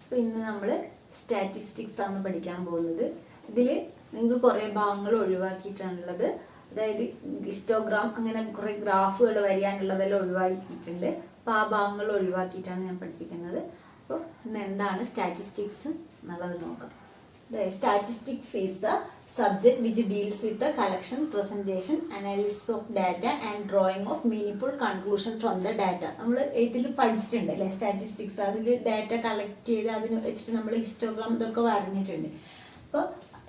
അപ്പോൾ ഇന്ന് നമ്മൾ സ്റ്റാറ്റിസ്റ്റിക്സ് ആണ് പഠിക്കാൻ പോകുന്നത്. ഇതിൽ നിങ്ങൾക്ക് കുറേ ഭാഗങ്ങൾ ഒഴിവാക്കിയിട്ടാണുള്ളത്. അതായത് ഹിസ്റ്റോഗ്രാം അങ്ങനെ കുറേ ഗ്രാഫുകൾ വരാനുള്ളതെല്ലാം ഒഴിവാക്കിയിട്ടുണ്ട്. അപ്പോൾ ആ ഭാഗങ്ങൾ ഒഴിവാക്കിയിട്ടാണ് ഞാൻ പഠിപ്പിക്കുന്നത്. അപ്പോൾ ഇന്ന് എന്താണ് സ്റ്റാറ്റിസ്റ്റിക്സ് എന്നുള്ളത് നോക്കാം. Statistics is the subject which deals with the collection, presentation, analysis of data and drawing of meaningful conclusion from the data. നമ്മൾ ഇതിൽ പഠിച്ചിട്ടുണ്ട് അല്ലേ സ്റ്റാറ്റിസ്റ്റിക്സ്. അതിൽ ഡാറ്റ കളക്ട് ചെയ്ത് അതിന് വെച്ചിട്ട് നമ്മൾ ഹിസ്റ്റോഗ്രാം ഇതൊക്കെ വരഞ്ഞിട്ടുണ്ട്. അപ്പോൾ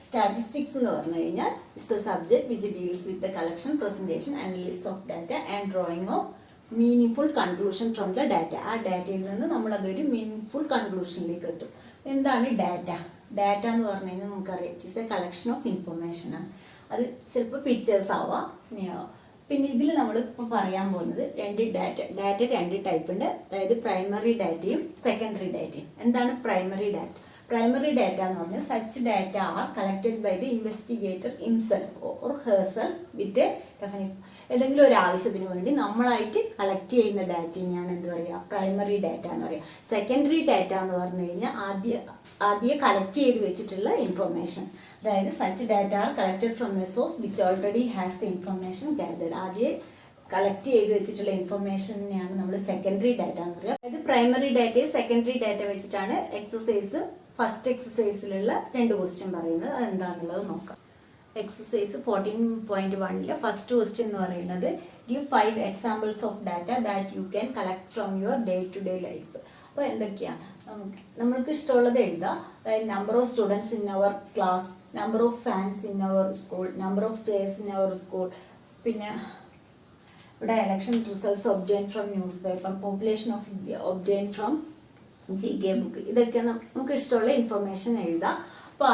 സ്റ്റാറ്റിസ്റ്റിക്സ് എന്ന് പറഞ്ഞു കഴിഞ്ഞാൽ is the subject which deals with the collection, presentation, analysis of data and drawing of meaning conclusion from the data. ആ ഡാറ്റയിൽ നിന്ന് നമ്മൾ അതൊരു മീനിങ് കൺക്ലൂഷനിലേക്ക് എത്തും. എന്താണ് ഡാറ്റ? ഡാറ്റ എന്ന് പറഞ്ഞു കഴിഞ്ഞാൽ നമുക്കറിയാം it is A collection of information ആണ്. അത് ചിലപ്പോൾ പിക്ചേഴ്സ് ആവാം, ഇനിയാവാം. പിന്നെ ഇതിൽ നമ്മൾ ഇപ്പോൾ പറയാൻ പോകുന്നത് ഡാറ്റ രണ്ട് ടൈപ്പ് ഉണ്ട്. അതായത് പ്രൈമറി ഡാറ്റയും സെക്കൻഡറി ഡാറ്റയും. എന്താണ് പ്രൈമറി ഡാറ്റ? പ്രൈമറി ഡാറ്റ എന്ന് പറഞ്ഞാൽ such data are collected by the investigator himself or herself with a definite. ഏതെങ്കിലും ഒരു ആവശ്യത്തിന് വേണ്ടി നമ്മളായിട്ട് കളക്ട് ചെയ്യുന്ന ഡാറ്റയാണ് എന്ത് പറയുക? പ്രൈമറി ഡാറ്റ എന്ന് പറയുക. സെക്കൻഡറി ഡാറ്റ എന്ന് പറഞ്ഞു കഴിഞ്ഞാൽ ആദ്യം കളക്ട് ചെയ്ത് വെച്ചിട്ടുള്ള ഇൻഫർമേഷൻ. അതായത് such data are collected from A source which already has the information gathered. ആദ്യം കളക്ട് ചെയ്ത് വെച്ചിട്ടുള്ള ഇൻഫർമേഷനെയാണ് നമ്മൾ സെക്കൻഡറി ഡാറ്റ എന്ന് പറയുക. അതായത് പ്രൈമറി ഡാറ്റയും സെക്കൻഡറി ഡാറ്റ വെച്ചിട്ടാണ് ഫസ്റ്റ് എക്സസൈസിലുള്ള 2 ക്വസ്റ്റ്യൻ പറയുന്നത്. അതെന്താണെന്നുള്ളത് നോക്കാം. എക്സസൈസ് 14.1 ഫസ്റ്റ് ക്വസ്റ്റ്യൻ എന്ന് പറയുന്നത് give 5 examples of data that you can collect from your day to day life. അപ്പോൾ എന്തൊക്കെയാണ് നമ്മൾക്ക് ഇഷ്ടമുള്ളത് എഴുതാം. അതായത് number of students in our class, number of fans in our school, number of chairs in our school, പിന്നെ ഇവിടെ election results obtain from newspaper, population of India obtain from GK book. ഇതൊക്കെ നമുക്ക് ഇഷ്ടമുള്ള information എഴുതാം. അപ്പോൾ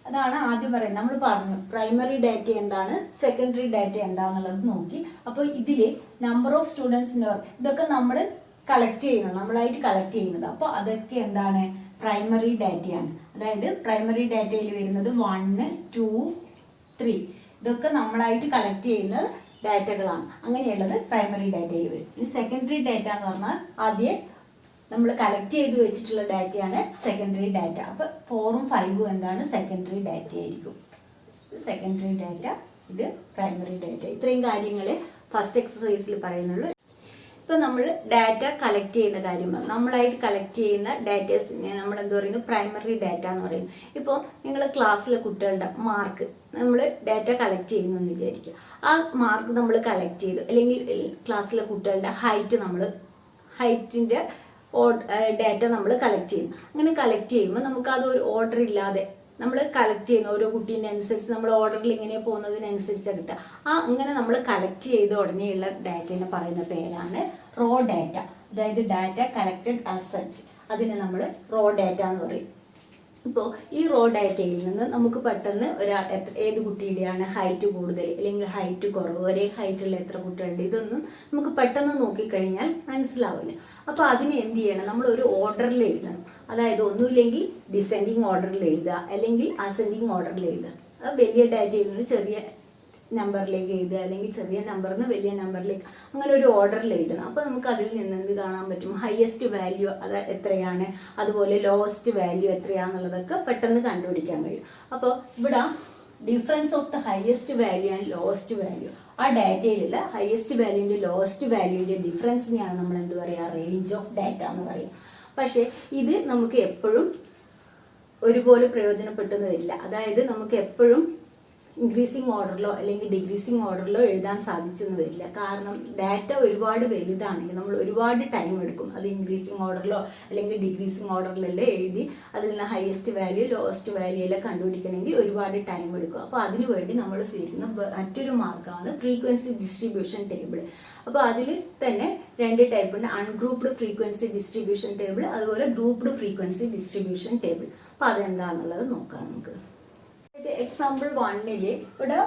അതാണ് ആദ്യം പറയുന്നത്. നമ്മൾ പറഞ്ഞു പ്രൈമറി ഡാറ്റ എന്താണ്, സെക്കൻഡറി ഡാറ്റ എന്താണെന്നുള്ളത് നോക്കി. അപ്പോൾ ഇതിൽ നമ്പർ ഓഫ് സ്റ്റുഡൻസിൻ്റെ ഇതൊക്കെ നമ്മൾ കളക്ട് ചെയ്യുന്നത്, നമ്മളായിട്ട് കളക്ട് ചെയ്യുന്നത്. അപ്പോൾ അതൊക്കെ എന്താണ്? പ്രൈമറി ഡാറ്റയാണ്. അതായത് പ്രൈമറി ഡാറ്റയിൽ വരുന്നത് 1, 2, 3 ഇതൊക്കെ നമ്മളായിട്ട് കളക്ട് ചെയ്യുന്ന ഡാറ്റകളാണ്. അങ്ങനെയുള്ളത് പ്രൈമറി ഡാറ്റയിൽ വരും. ഈ സെക്കൻഡറി ഡാറ്റ എന്ന് പറഞ്ഞാൽ ആദ്യം നമ്മൾ കളക്ട് ചെയ്ത് വെച്ചിട്ടുള്ള ഡാറ്റയാണ് സെക്കൻഡറി ഡാറ്റ. അപ്പോൾ 4ഉം 5ഉം എന്താണ്? സെക്കൻഡറി ഡാറ്റ ആയിരിക്കും. സെക്കൻഡറി ഡാറ്റ, ഇത് പ്രൈമറി ഡാറ്റ. ഇത്രയും കാര്യങ്ങൾ ഫസ്റ്റ് എക്സസൈസിൽ പറയുന്നുള്ളൂ. ഇപ്പോൾ നമ്മൾ ഡാറ്റ കളക്ട് ചെയ്യുന്ന കാര്യം, നമ്മളായിട്ട് കളക്ട് ചെയ്യുന്ന ഡാറ്റേഴ്സിനെ നമ്മൾ എന്ത് പറയുന്നു? പ്രൈമറി ഡാറ്റ എന്ന് പറയുന്നു. ഇപ്പോൾ നിങ്ങൾ ക്ലാസ്സിലെ കുട്ടികളുടെ മാർക്ക് നമ്മൾ ഡാറ്റ കളക്ട് ചെയ്യുന്നു എന്ന് വിചാരിക്കുക. ആ മാർക്ക് നമ്മൾ കളക്ട് ചെയ്തു, അല്ലെങ്കിൽ ക്ലാസ്സിലെ കുട്ടികളുടെ ഹൈറ്റിൻ്റെ ഡാറ്റ നമ്മൾ കളക്ട് ചെയ്യുന്നു. അങ്ങനെ കളക്ട് ചെയ്യുമ്പോൾ നമുക്ക് അതൊരു ഓർഡർ ഇല്ലാതെ നമ്മൾ കളക്ട് ചെയ്യുന്ന ഓരോ കുട്ടീൻ്റെ അനുസരിച്ച് നമ്മൾ ഓർഡറിൽ ഇങ്ങനെ പോകുന്നതിനനുസരിച്ചാണ് കിട്ടുക. അങ്ങനെ നമ്മൾ കളക്ട് ചെയ്ത ഉടനെയുള്ള ഡാറ്റേനെ പറയുന്ന പേരാണ് റോ ഡാറ്റ. അതായത് ഡാറ്റ കളക്റ്റഡ് ആസ് സച്ച്, അതിനെ നമ്മൾ റോ ഡാറ്റ എന്ന് പറയും. ഇപ്പോൾ ഈ റോ ഡാറ്റയിൽ നിന്ന് നമുക്ക് പെട്ടെന്ന് ഏത് കുട്ടിയുടെയാണ് ഹൈറ്റ് കൂടുതൽ അല്ലെങ്കിൽ ഹൈറ്റ് കുറവ്, ഒരേ ഹൈറ്റുള്ള എത്ര കുട്ടികളുണ്ട്, ഇതൊന്നും നമുക്ക് പെട്ടെന്ന് നോക്കിക്കഴിഞ്ഞാൽ മനസ്സിലാവില്ല. അപ്പോൾ അതിന് എന്ത് ചെയ്യണം? നമ്മൾ ഒരു ഓർഡറിൽ എഴുതണം. അതായത് ഒന്നുമില്ലെങ്കിൽ ഡിസെൻഡിങ് ഓർഡറിൽ എഴുതുക, അല്ലെങ്കിൽ അസെൻഡിങ് ഓർഡറിൽ എഴുതുക. അത് വലിയ ഡാറ്റയിൽ നിന്ന് ചെറിയ നമ്പറിലേക്ക് എഴുതുക, അല്ലെങ്കിൽ ചെറിയ നമ്പറിൽ നിന്ന് വലിയ നമ്പറിലേക്ക്, അങ്ങനെ ഒരു ഓർഡറിൽ എഴുതണം. അപ്പോൾ നമുക്ക് അതിൽ നിന്ന് എന്ത് കാണാൻ പറ്റും? ഹയസ്റ്റ് വാല്യൂ അത് എത്രയാണ്, അതുപോലെ ലോവസ്റ്റ് വാല്യൂ എത്രയാണെന്നുള്ളതൊക്കെ പെട്ടെന്ന് കണ്ടുപിടിക്കാൻ കഴിയും. അപ്പോൾ ഇവിടെ difference of the highest value and lowest value, ആ ഡാറ്റയിലുള്ള ഹയസ്റ്റ് വാല്യൂൻ്റെ ലോവസ്റ്റ് വാല്യൂൻ്റെ ഡിഫറൻസിനെയാണ് നമ്മൾ എന്ത് പറയുക? റേഞ്ച് ഓഫ് ഡാറ്റ എന്ന് പറയും. പക്ഷേ ഇത് നമുക്ക് എപ്പോഴും ഒരുപോലെ പ്രയോജനപ്പെട്ടെന്ന് വരില്ല. അതായത് നമുക്ക് എപ്പോഴും ഇൻക്രീസിങ് ഓർഡറിലോ അല്ലെങ്കിൽ ഡിക്രീസിങ് ഓർഡറിലോ എഴുതാൻ സാധിച്ചെന്ന് വരില്ല. കാരണം ഡാറ്റ ഒരുപാട് വലുതാണെങ്കിൽ നമ്മൾ ഒരുപാട് ടൈം എടുക്കും. അത് ഇൻക്രീസിങ് ഓർഡറിലോ അല്ലെങ്കിൽ ഡിക്രീസിങ് ഓർഡറിലല്ലേ എഴുതി അതിൽ നിന്ന് ഹയസ്റ്റ് വാല്യൂ ലോവസ്റ്റ് വാല്യൂ എല്ലാം കണ്ടുപിടിക്കണമെങ്കിൽ ഒരുപാട് ടൈം എടുക്കും. അപ്പോൾ അതിനു വേണ്ടി നമ്മൾ സ്വീകരിക്കുന്ന മറ്റൊരു മാർഗ്ഗമാണ് ഫ്രീക്വൻസി ഡിസ്ട്രിബ്യൂഷൻ ടേബിൾ. അപ്പോൾ അതിൽ തന്നെ 2 ടൈപ്പ് ഉണ്ട്. അൺഗ്രൂപ്പ്ഡ് ഫ്രീക്വൻസി ഡിസ്ട്രിബ്യൂഷൻ ടേബിൾ, അതുപോലെ ഗ്രൂപ്പ്ഡ് ഫ്രീക്വൻസി ഡിസ്ട്രിബ്യൂഷൻ ടേബിൾ. അപ്പോൾ അതെന്താണെന്നുള്ളത് നോക്കാം നമുക്ക്. എക്സാമ്പിൾ 1ൽ ഇവിടെ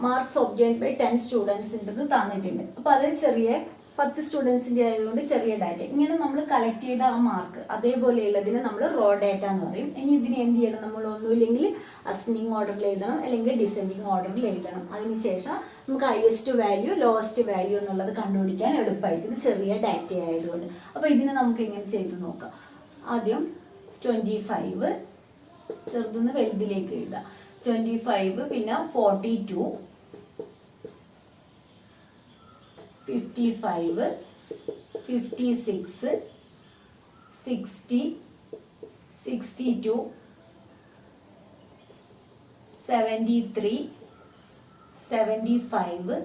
മാർക്സ് ഒബ്റ്റെയിൻ ബൈ 10 സ്റ്റുഡൻസ് ഉണ്ടെന്ന് തന്നിട്ടുണ്ട്. അപ്പോൾ അത് ചെറിയ 10 സ്റ്റുഡൻസിൻ്റെ ആയതുകൊണ്ട് ചെറിയ ഡാറ്റ. ഇങ്ങനെ നമ്മൾ കളക്ട് ചെയ്ത ആ മാർക്ക് അതേപോലെയുള്ളതിന് നമ്മൾ റോ ഡാറ്റ എന്ന് പറയും. ഇനി ഇതിന് എന്ത് ചെയ്യണം? നമ്മൾ ഒന്നുമില്ലെങ്കിൽ അസെൻഡിങ് ഓർഡറിൽ എഴുതണം, അല്ലെങ്കിൽ ഡിസെൻഡിങ് ഓർഡറിൽ എഴുതണം. അതിനുശേഷം നമുക്ക് ഹയസ്റ്റ് വാല്യൂ ലോവസ്റ്റ് വാല്യൂ എന്നുള്ളത് കണ്ടുപിടിക്കാൻ എളുപ്പമായിരിക്കും, ഇത് ചെറിയ ഡാറ്റ ആയതുകൊണ്ട്. അപ്പോൾ ഇതിനെ നമുക്ക് ഇങ്ങനെ ചെയ്ത് നോക്കാം. ആദ്യം 25 ചെറുതുനിന്ന് വലുതിലേക്ക് എഴുതാം. 25 പിന്നെ 42 55 56 60 62 73 75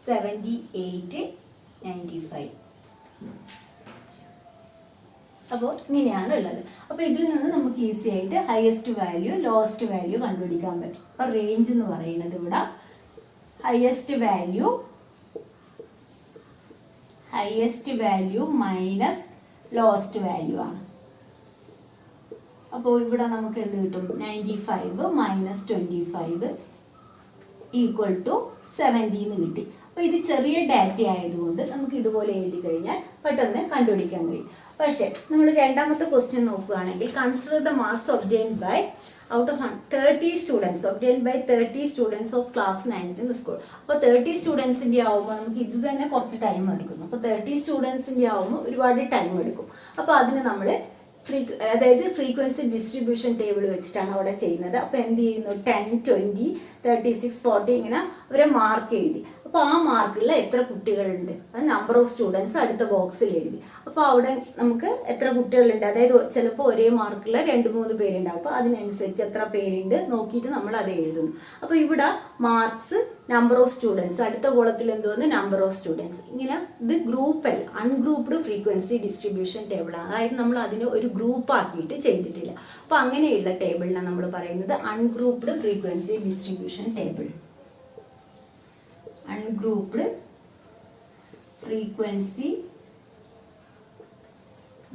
78 95. അപ്പോൾ ഇങ്ങനെയാണ് ഉള്ളത്. അപ്പോൾ ഇതിൽ നിന്ന് നമുക്ക് ഈസി ആയിട്ട് ഹയസ്റ്റ് വാല്യൂ ലോവസ്റ്റ് വാല്യൂ കണ്ടുപിടിക്കാൻ പറ്റും. അപ്പോൾ റേഞ്ച് എന്ന് പറയുന്നത് ഇവിടെ highest value minus lowest value ആണ്. അപ്പോൾ ഇവിടെ നമുക്ക് എന്ത് കിട്ടും? 95 മൈനസ് 25 ഈക്വൽ ടു 70 എന്ന് കിട്ടി. അപ്പോൾ ഇത് ചെറിയ ഡാറ്റ ആയതുകൊണ്ട് നമുക്ക് ഇതുപോലെ എഴുതി കഴിഞ്ഞാൽ പെട്ടെന്ന് കണ്ടുപിടിക്കാൻ കഴിയും. പക്ഷേ നമ്മൾ രണ്ടാമത്തെ ക്വസ്റ്റ്യൻ നോക്കുകയാണെങ്കിൽ consider the marks obtained by out of 30 students obtained by 30 students of class 9th in school. അപ്പോൾ 30 സ്റ്റുഡൻസിൻ്റെ ആവുമ്പോൾ നമുക്ക് ഇത് തന്നെ കുറച്ച് ടൈം എടുക്കുന്നു. അപ്പോൾ 30 സ്റ്റുഡൻസിൻ്റെ ആവുമ്പോൾ ഒരുപാട് ടൈം എടുക്കും. അപ്പോൾ അതിന് നമ്മൾ അതായത് ഫ്രീക്വൻസി ഡിസ്ട്രിബ്യൂഷൻ ടേബിൾ വെച്ചിട്ടാണ് അവിടെ ചെയ്യുന്നത്. അപ്പോൾ എന്ത് ചെയ്യുന്നു? 10, 20, 36, 40 ഇങ്ങനെ അവരെ മാർക്ക് എഴുതി. അപ്പോൾ ആ മാർക്കിൽ എത്ര കുട്ടികളുണ്ട് അത് നമ്പർ ഓഫ് സ്റ്റുഡൻസ് അടുത്ത ബോക്സിൽ എഴുതി. അപ്പോൾ അവിടെ നമുക്ക് എത്ര കുട്ടികളുണ്ട്, അതായത് ചിലപ്പോൾ ഒരേ മാർക്കിൽ 2-3 പേരുണ്ടാവും. അപ്പോൾ അതിനനുസരിച്ച് എത്ര പേരുണ്ട് നോക്കിയിട്ട് നമ്മൾ അത് എഴുതുന്നു. അപ്പോൾ ഇവിടെ മാർക്സ് നമ്പർ ഓഫ് സ്റ്റുഡൻസ് അടുത്ത കോളത്തിൽ എന്തോന്ന് നമ്പർ ഓഫ് സ്റ്റുഡൻസ്. ഇങ്ങനെ ഇത് ഗ്രൂപ്പ് അല്ല, അൺഗ്രൂപ്പ്ഡ് ഫ്രീക്വൻസി ഡിസ്ട്രിബ്യൂഷൻ ടേബിളാണ്. അതായത് നമ്മൾ അതിനെ ഒരു ഗ്രൂപ്പ് ആക്കിയിട്ട് ചെയ്തിട്ടില്ല. അപ്പോൾ അങ്ങനെയുള്ള ടേബിളിനെ നമ്മൾ പറയുന്നത് ungrouped frequency distribution table. Ungrouped frequency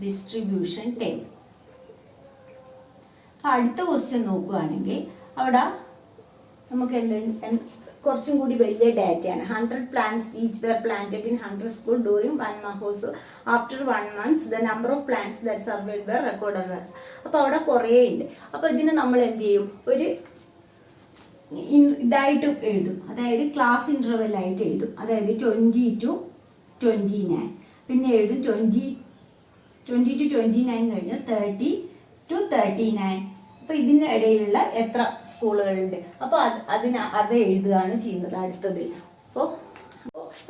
distribution table. അടുത്ത ക്വസ്റ്റ്യൻ നോക്കുകയാണെങ്കിൽ അവിടെ നമുക്ക് കുറച്ചും കൂടി വലിയ ഡാറ്റയാണ്. 100 plants each were planted in 100 schools during 1 month. After 1 month, the number of plants that survived were recorded as. അപ്പോൾ അവിടെ കുറേ ഉണ്ട്. അപ്പോൾ ഇതിന് നമ്മൾ എന്ത് ചെയ്യും? ഒരു ഇതായിട്ട് എഴുതും, അതായത് ക്ലാസ് ഇൻ്റർവെൽ ആയിട്ട് എഴുതും. അതായത് 20 to 29, പിന്നെ എഴുതും 20 to 29 കഴിഞ്ഞ് 30 to 39. അപ്പോൾ ഇതിൻ്റെ ഇടയിലുള്ള എത്ര സ്കൂളുകളുണ്ട് അപ്പോൾ അത് എഴുതുകയാണ് ചെയ്യുന്നത് അടുത്തത്. അപ്പോൾ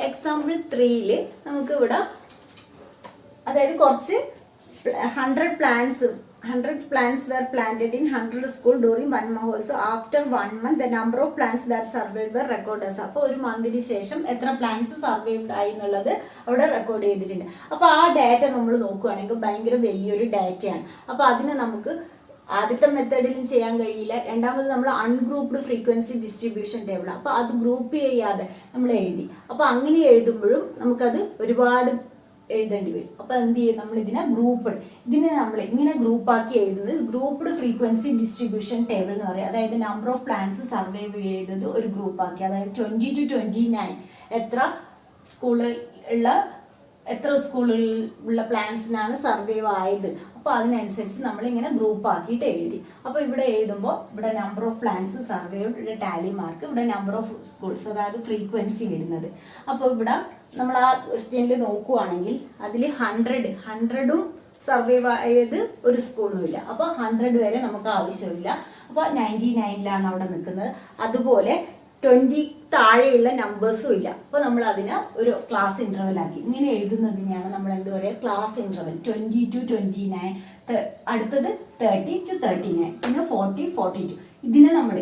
എക്സാമ്പിൾ 3ൽ നമുക്ക് ഇവിടെ അതായത് കുറച്ച് 100 plants were planted in 100 schools during 1 month. After 1 month, the number of plants that survived were recorded. അപ്പോൾ ഒരു മന്തിന് ശേഷം എത്ര പ്ലാന്റ്സ് സർവൈവ്ഡ് ആയി എന്നുള്ളത് അവിടെ റെക്കോർഡ് ചെയ്തിട്ടുണ്ട്. അപ്പോൾ ആ ഡാറ്റ നമ്മൾ നോക്കുകയാണെങ്കിൽ ഭയങ്കര വലിയൊരു ഡാറ്റയാണ്. അപ്പോൾ അതിനെ നമുക്ക് ആദ്യത്തെ മെത്തേഡിലും ചെയ്യാൻ കഴിയില്ല. രണ്ടാമത് നമ്മൾ അൺഗ്രൂപ്പ്ഡ് ഫ്രീക്വൻസി ഡിസ്ട്രിബ്യൂഷൻ ടേബിൾ. അപ്പോൾ അത് ഗ്രൂപ്പ് ചെയ്യാതെ നമ്മൾ എഴുതി. അപ്പോൾ അങ്ങനെ എഴുതുമ്പോഴും നമുക്കത് ഒരുപാട് എഴുതേണ്ടി വരും. അപ്പോൾ എന്ത് ചെയ്യും? നമ്മൾ ഇതിനെ നമ്മൾ ഇങ്ങനെ ഗ്രൂപ്പാക്കി എഴുതുന്നത് ഗ്രൂപ്പ്ഡ് ഫ്രീക്വൻസി ഡിസ്ട്രിബ്യൂഷൻ ടേബിൾ എന്ന് പറയും. അതായത് നമ്പർ ഓഫ് പ്ലാന്റ്സ് സർവൈവ് ചെയ്തത് ഒരു ഗ്രൂപ്പാക്കി, അതായത് 20 to 29 എത്ര സ്കൂളുകളിലുള്ള പ്ലാന്റ്സിനാണ് സർവൈവ് ആയത്. അപ്പോൾ അതിനനുസരിച്ച് നമ്മളിങ്ങനെ ഗ്രൂപ്പ് ആക്കിയിട്ട് എഴുതി. അപ്പോൾ ഇവിടെ എഴുതുമ്പോൾ ഇവിടെ നമ്പർ ഓഫ് പ്ലാന്റ്സ് സർവൈവ്, ഇവിടെ ടാലി മാർക്ക്, ഇവിടെ നമ്പർ ഓഫ് സ്കൂൾസ്, അതായത് ഫ്രീക്വൻസി വരുന്നത്. അപ്പോൾ ഇവിടെ നമ്മൾ ആ ക്വസ്റ്റ്യനിൽ നോക്കുകയാണെങ്കിൽ അതിൽ 100ഉം സർവൈവ് ആയത് ഒരു സ്കൂളും ഇല്ല. അപ്പോൾ 100 വരെ നമുക്ക് ആവശ്യമില്ല. അപ്പോൾ 99ലാണ് അവിടെ നിൽക്കുന്നത്. അതുപോലെ 20 താഴെയുള്ള നമ്പേഴ്സും ഇല്ല. അപ്പോൾ നമ്മൾ അതിനെ ഒരു ക്ലാസ് ഇൻ്റർവെൽ ആക്കി ഇങ്ങനെ എഴുതുന്നതിനെയാണ് നമ്മൾ എന്ത് പറയുക? Class interval. 20 to 29, അടുത്തത് 30 to 39, പിന്നെ 40, 42. ഇതിനെ നമ്മൾ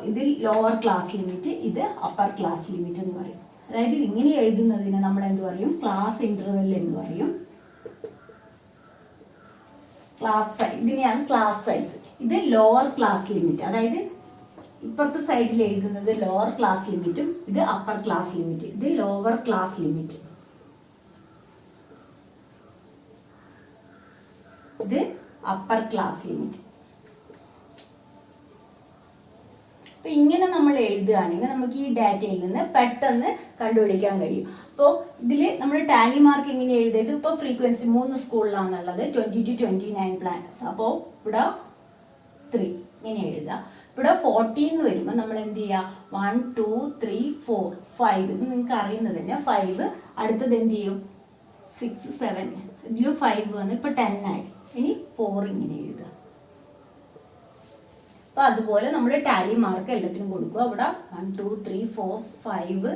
ഇതിൽ ലോവർ ക്ലാസ് ലിമിറ്റ്, ഇത് അപ്പർ ക്ലാസ് ലിമിറ്റ് എന്ന് പറയും. അതായത് ഇങ്ങനെ എഴുതുന്നതിനെ നമ്മൾ എന്ത് പറയും? ക്ലാസ് ഇൻ്റർവെൽ എന്ന് പറയും. ഇതിനെയാണ് ക്ലാസ് സൈസ്. ഇത് ലോവർ ക്ലാസ് ലിമിറ്റ്, അതായത് ഇപ്പുറത്തെ സൈഡിൽ എഴുതുന്നത് ലോവർ ക്ലാസ് ലിമിറ്റും ഇത് അപ്പർ ക്ലാസ് ലിമിറ്റ്. ഇത് ലോവർ ക്ലാസ് ലിമിറ്റ്, ഇത് അപ്പർ ക്ലാസ് ലിമിറ്റ്. അപ്പൊ ഇങ്ങനെ നമ്മൾ എഴുതുകയാണെങ്കിൽ നമുക്ക് ഈ ഡാറ്റയിൽ നിന്ന് പെട്ടെന്ന് കണ്ടുപിടിക്കാൻ കഴിയും. അപ്പോൾ ഇതിൽ നമ്മൾ ടാലി മാർക്ക് ഇങ്ങനെ എഴുതിയത് ഇപ്പോൾ ഫ്രീക്വൻസി 3 സ്കൂളിലാണുള്ളത്, 20 to 29 പ്ലാന്റ്സ്. അപ്പോൾ ഇവിടെ 3 ഇങ്ങനെ എഴുതാം. ഇവിടെ 40 എന്ന് വരുമ്പോൾ നമ്മൾ എന്ത് ചെയ്യുക? 1, 2, 3, 4, 5 ഇത് നിങ്ങൾക്ക് അറിയുന്നത് തന്നെ. 5 അടുത്തത് എന്ത് ചെയ്യും? 6, 7 ഇതിൽ 5 വന്ന് ഇപ്പോൾ 10 ആയി. ഇനി 4 ഇങ്ങനെ എഴുതുക. അപ്പോൾ അതുപോലെ നമ്മൾ ടാലി മാർക്ക് എല്ലാത്തിനും കൊടുക്കുക. അവിടെ 1 2 3 4 5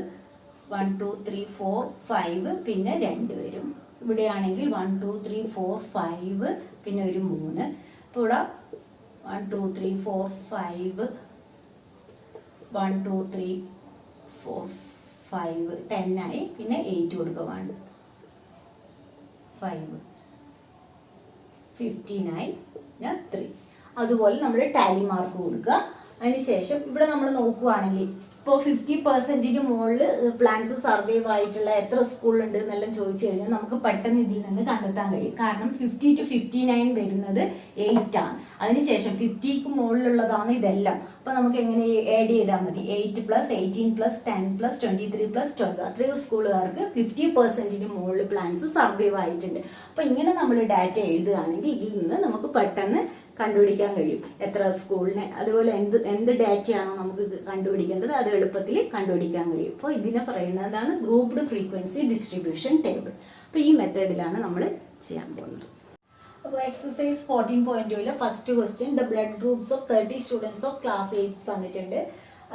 1 2 3 4 5 പിന്നെ 2 വരും. ഇവിടെയാണെങ്കിൽ 1 2 3 4 5 പിന്നെ ഒരു 3. അപ്പോൾ ഇവിടെ 1 2 3 4 5 1 2 3 4 5 10 ആയി. പിന്നെ 8 കൊടുക്കുക. 1 5 15 ആയി. പിന്നെ 3. അതുപോലെ നമ്മൾ ടാലി മാർക്ക് കൊടുക്കുക. അതിനുശേഷം ഇവിടെ നമ്മൾ നോക്കുകയാണെങ്കിൽ ഇപ്പോൾ 50% മുകളിൽ പ്ലാൻസ് സർവൈവ് ആയിട്ടുള്ള എത്ര സ്കൂളുണ്ട് എന്നെല്ലാം ചോദിച്ചു കഴിഞ്ഞാൽ നമുക്ക് പെട്ടെന്ന് ഇതിൽ നിന്ന് കണ്ടെത്താൻ കഴിയും. കാരണം 50 to 59 വരുന്നത് 8 ആണ്. അതിനുശേഷം 50ക്ക് മുകളിലുള്ളതാണ് ഇതെല്ലാം. അപ്പോൾ നമുക്ക് എങ്ങനെ ആഡ് ചെയ്താൽ മതി? 8 + 18 + 10 + 23 + 12 അത്രയും സ്കൂളുകാർക്ക് 50% മുകളിൽ പ്ലാൻസ് സർവൈവ് ആയിട്ടുണ്ട്. അപ്പോൾ ഇങ്ങനെ നമ്മൾ ഡാറ്റ എഴുതുകയാണെങ്കിൽ ഇതിൽ നിന്ന് നമുക്ക് പെട്ടെന്ന് കണ്ടുപിടിക്കാൻ കഴിയും എത്ര സ്കൂളിനെ. അതുപോലെ എന്ത് ഡാറ്റയാണോ നമുക്ക് കണ്ടുപിടിക്കേണ്ടത് അത് എളുപ്പത്തിൽ കണ്ടുപിടിക്കാൻ കഴിയും. അപ്പോൾ ഇതിനെ പറയുന്നതാണ് ഗ്രൂപ്പ്ഡ് ഫ്രീക്വൻസി ഡിസ്ട്രിബ്യൂഷൻ ടേബിൾ. അപ്പോൾ ഈ മെത്തേഡിലാണ് നമ്മൾ ചെയ്യാൻ പോകുന്നത്. അപ്പോൾ exercise 14.2 first question, the blood groups of 30 students of class 8 തന്നിട്ടുണ്ട്.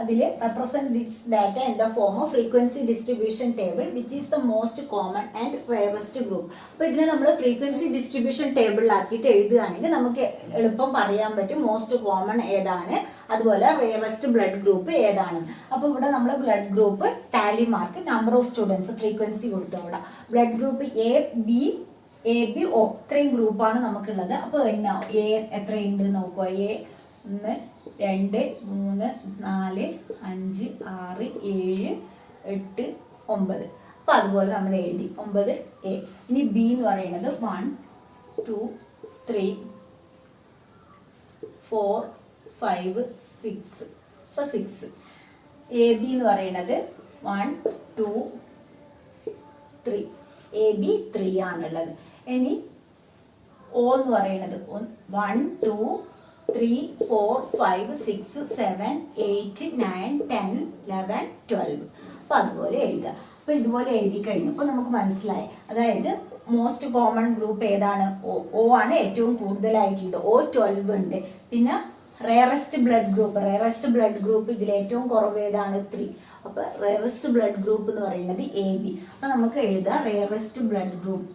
അതിൽ represent this data in the form of frequency distribution table which is the most common and rarest group. അപ്പോൾ ഇതിനെ നമ്മൾ ഫ്രീക്വൻസി ഡിസ്ട്രിബ്യൂഷൻ ടേബിളിലാക്കിയിട്ട് എഴുതുകയാണെങ്കിൽ നമുക്ക് എളുപ്പം പറയാൻ പറ്റും മോസ്റ്റ് കോമൺ ഏതാണ്, അതുപോലെ റയറസ്റ്റ് ബ്ലഡ് ഗ്രൂപ്പ് ഏതാണ്. അപ്പോൾ ഇവിടെ നമ്മൾ blood group Tally mark number of students frequency കൊടുത്തു. ഇവിടെ blood group A B O ഇത്രയും ഗ്രൂപ്പാണ് നമുക്കുള്ളത്. അപ്പോൾ എണ്ണ എ എത്രയുണ്ട് നോക്കുക. എ 1 2 3 4 5 6 7 8 9. അപ്പോൾ അതുപോലെ നമ്മൾ എഴുതി 9 എ. ഇനി ബി എന്ന് പറയുന്നത് 1 2 3 4 5 6. അപ്പോൾ 6. എ ബി എന്ന് പറയുന്നത് 1 2 3. എ ബി 3 ആണുള്ളത്. ഇനി ഒ എന്ന് പറയുന്നത് 1 2 3 4 5 6 7 8 9 10 11 12. അപ്പോൾ അതുപോലെ എഴുതുക. അപ്പോൾ ഇതുപോലെ എഴുതി കഴിഞ്ഞപ്പോൾ നമുക്ക് മനസ്സിലായി. അതായത് മോസ്റ്റ് കോമൺ ഗ്രൂപ്പ് ഏതാണ്? ഒ ആണ് ഏറ്റവും കൂടുതലായിട്ടുള്ളത്. O 12 ഉണ്ട്. പിന്നെ റയറസ്റ്റ് ബ്ലഡ് ഗ്രൂപ്പ് ഇതിൽ ഏറ്റവും കുറവ് ഏതാണ്? 3. അപ്പോൾ റയറസ്റ്റ് ബ്ലഡ് ഗ്രൂപ്പ് എന്ന് പറയുന്നത് എ ബി. അപ്പോൾ നമുക്ക് എഴുതാം rarest blood group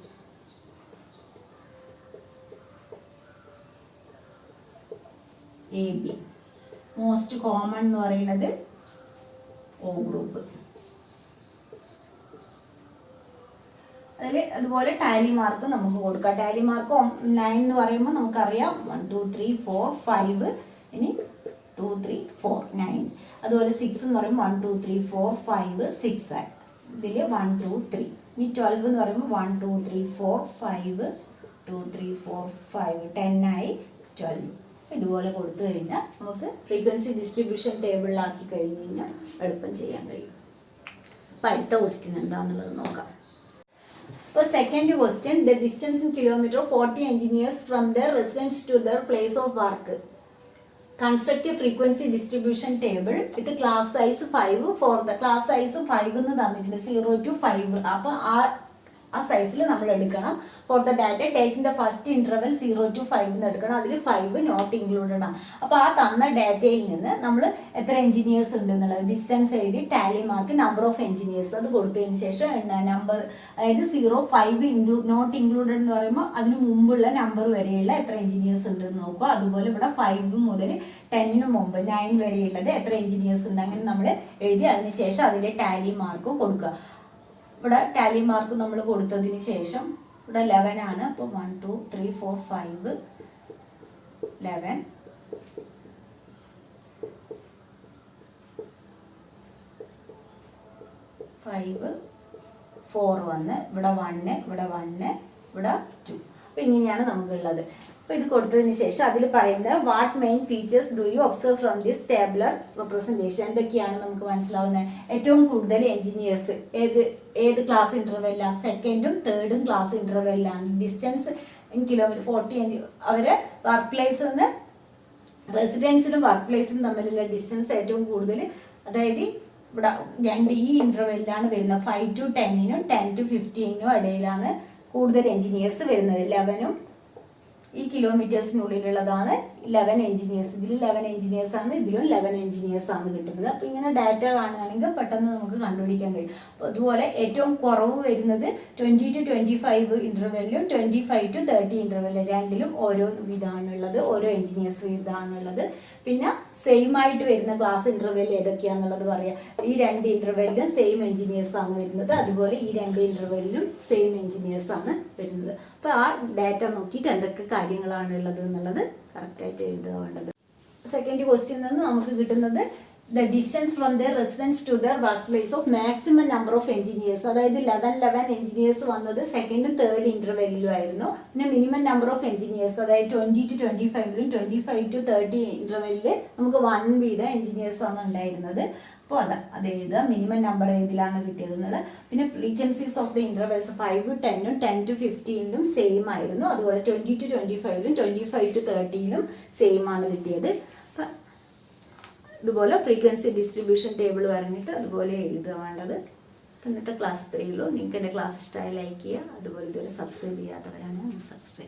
A B. Most common എന്ന് പറയുന്നത് O ഗ്രൂപ്പ്. അതിൽ അതുപോലെ ടാലി മാർക്ക് നമുക്ക് കൊടുക്കാം. ടാലി മാർക്ക് 9 എന്ന് പറയുമ്പോൾ നമുക്കറിയാം 1 2 3 4 5. ഇനി 2 3 4 9. അതുപോലെ 6 എന്ന് പറയുമ്പോൾ 1 2 3 4 5 6. ഇതിൽ 1 2 3. ഇനി 12 എന്ന് പറയുമ്പോൾ 1 2 3 4 5 2 3 4 5 10 ആയി 12. ഇതുപോലെ കൊടുത്തു കഴിഞ്ഞാൽ നമുക്ക് ഫ്രീക്വൻസി ഡിസ്ട്രിബ്യൂഷൻ ടേബിളിലാക്കി കഴിഞ്ഞ് കഴിഞ്ഞാൽ എളുപ്പം ചെയ്യാൻ കഴിയും. അപ്പോൾ അടുത്ത ക്വസ്റ്റ്യൻ എന്താണെന്നുള്ളത് നോക്കാം. അപ്പോൾ second question, the distance in kilometre 40 engineers from their residence to their place of work. Construct frequency distribution table with class size 5 for the class size 5 എന്ന് തന്നിട്ടുണ്ട് 0 to 5. അപ്പോൾ ആ സൈസിൽ നമ്മൾ എടുക്കണം. For the data taking the first interval 0 to 5 എന്ന് എടുക്കണം. അതിൽ 5 നോട്ട് ഇൻക്ലൂഡഡ് ആണ്. അപ്പോൾ ആ തന്ന ഡാറ്റയിൽ നിന്ന് നമ്മൾ എത്ര എഞ്ചിനീയേഴ്സ് ഉണ്ട് എന്നുള്ളത് ഡിസ്റ്റൻസ് എഴുതി Tally mark number of engineers അത് കൊടുത്തതിന് ശേഷം നമ്പർ, അതായത് 0 5 നോട്ട് ഇൻക്ലൂഡഡ് എന്ന് പറയുമ്പോൾ അതിന് മുമ്പുള്ള നമ്പർ വരെയുള്ള എത്ര എഞ്ചിനീയേഴ്സ് ഉണ്ട് എന്ന് നോക്കുക. അതുപോലെ ഇവിടെ 5 മുതൽ 10 മുമ്പ് 9 വരെയുള്ളത് എത്ര എഞ്ചിനീയേഴ്സ് ഉണ്ട് അങ്ങനെ നമ്മൾ എഴുതി അതിന് ശേഷം അതിൻ്റെ ടാലി മാർക്കും കൊടുക്കുക. ഇവിടെ ടാലി മാർക്ക് നമ്മൾ കൊടുത്തതിന് ശേഷം ഇവിടെ 11 ആണ്. അപ്പോൾ 1 2 3 4 5 11 5 4 വന്ന് ഇവിടെ 1 ഇവിടെ 1 ഇവിടെ 2. അപ്പോൾ ഇങ്ങനെയാണ് നമുക്കുള്ളത്. അപ്പോൾ ഇത് കൊടുത്തതിന് ശേഷം അതിൽ പറയുന്നത് what main features do you observe from this tabular representation. എന്തൊക്കെയാണ് നമുക്ക് മനസ്സിലാവുന്നത്? ഏറ്റവും കൂടുതൽ എഞ്ചിനീയേഴ്സ് ഏത് ക്ലാസ് ഇൻ്റർവെല്ലാണ്? സെക്കൻഡും തേർഡും ക്ലാസ് ഇൻ്റർവെല്ലാണ്. ഡിസ്റ്റൻസ് ഇൻ കിലോമീറ്റർ 40 അവരെ വർക്ക് പ്ലേസിൽ നിന്ന് റെസിഡൻസിനും വർക്ക് പ്ലേസിനും തമ്മിലുള്ള ഡിസ്റ്റൻസ് ഏറ്റവും കൂടുതൽ. അതായത് ഇവിടെ ഈ ഇൻ്റർവെല്ലാണ് വരുന്നത്. 5 to 10 10 to 15 ഇടയിലാണ് കൂടുതൽ എഞ്ചിനീയേഴ്സ് വരുന്നത്. 11ഉം ഈ കിലോമീറ്റേഴ്സിനുള്ളിലുള്ളതാണ് 11 എഞ്ചിനീയേഴ്സ്. ഇതിൽ 11 എഞ്ചിനീയേഴ്സ് ആണ്, ഇതിലും 11 എഞ്ചിനീയേഴ്സ് ആണ് കിട്ടുന്നത്. അപ്പോൾ ഇങ്ങനെ ഡാറ്റ കാണുകയാണെങ്കിൽ പെട്ടെന്ന് നമുക്ക് കണ്ടുപിടിക്കാൻ കഴിയും. അപ്പോൾ അതുപോലെ ഏറ്റവും കുറവ് വരുന്നത് 20 to 25 ഇൻ്റർവെല്ലും 25 to 30 ഇൻ്റർവെല്ലും, രണ്ടിലും ഓരോ ഇതാണുള്ളത്, ഓരോ എഞ്ചിനീയേഴ്സ് ഇതാണുള്ളത്. പിന്നെ സെയിം ആയിട്ട് വരുന്ന ക്ലാസ് ഇൻ്റർവെൽ ഏതൊക്കെയാണെന്നുള്ളത് പറയാം. ഈ 2 ഇൻ്റർവെല്ലിലും സെയിം എഞ്ചിനീയേഴ്സ് ആണ് വരുന്നത്, അതുപോലെ ഈ 2 ഇൻ്റർവെല്ലിലും സെയിം എഞ്ചിനീയേഴ്സ് ആണ് വരുന്നത്. അപ്പോൾ ആ ഡാറ്റ നോക്കിയിട്ട് എന്തൊക്കെ കാര്യങ്ങളാണ് ഉള്ളത് എന്നുള്ളത് കറക്റ്റായിട്ട് എഴുതുക വേണ്ടത്. സെക്കൻഡ് ക്വസ്റ്റ്യൻ നിന്ന് നമുക്ക് കിട്ടുന്നത് the distance from their residence to their work place of maximum number of engineers. അതായത് 11 എഞ്ചിനീയേഴ്സ് വന്നത് സെക്കൻഡും തേർഡ് ഇൻ്റർവെല്ലിലും ആയിരുന്നു. പിന്നെ മിനിമം നമ്പർ ഓഫ് എഞ്ചിനീയേഴ്സ്, അതായത് 20 to 25ലും 25 to 30 ഇൻ്റർവെല്ലിൽ നമുക്ക് 1 വീതം എഞ്ചിനീയേഴ്സ് ആണ് ഉണ്ടായിരുന്നത്. അപ്പോൾ അത് എഴുതുക. മിനിമം നമ്പർ ഏതിലാണ് കിട്ടിയത് എന്നുള്ളത്. പിന്നെ ഫ്രീക്വൻസീസ് ഓഫ് ദ ഇൻ്റർവെൽസ് 5, 10ഉം 10 to 15ലും സെയിം ആയിരുന്നു. അതുപോലെ 20 to 25ലും 25 to 30ലും സെയിം ആണ് കിട്ടിയത്. അപ്പം ഇതുപോലെ ഫ്രീക്വൻസി ഡിസ്ട്രിബ്യൂഷൻ ടേബിൾ പറഞ്ഞിട്ട് അതുപോലെ എഴുതുക വേണ്ടത്. ഇന്നത്തെ ക്ലാസ് 3 ഉള്ളൂ. നിങ്ങൾക്ക് എൻ്റെ ക്ലാസ് ഇഷ്ടമായി ലൈക്ക് ചെയ്യുക. അതുപോലെ ഇതുവരെ സബ്സ്ക്രൈബ് ചെയ്യാത്തവരാണ് സബ്സ്ക്രൈബ്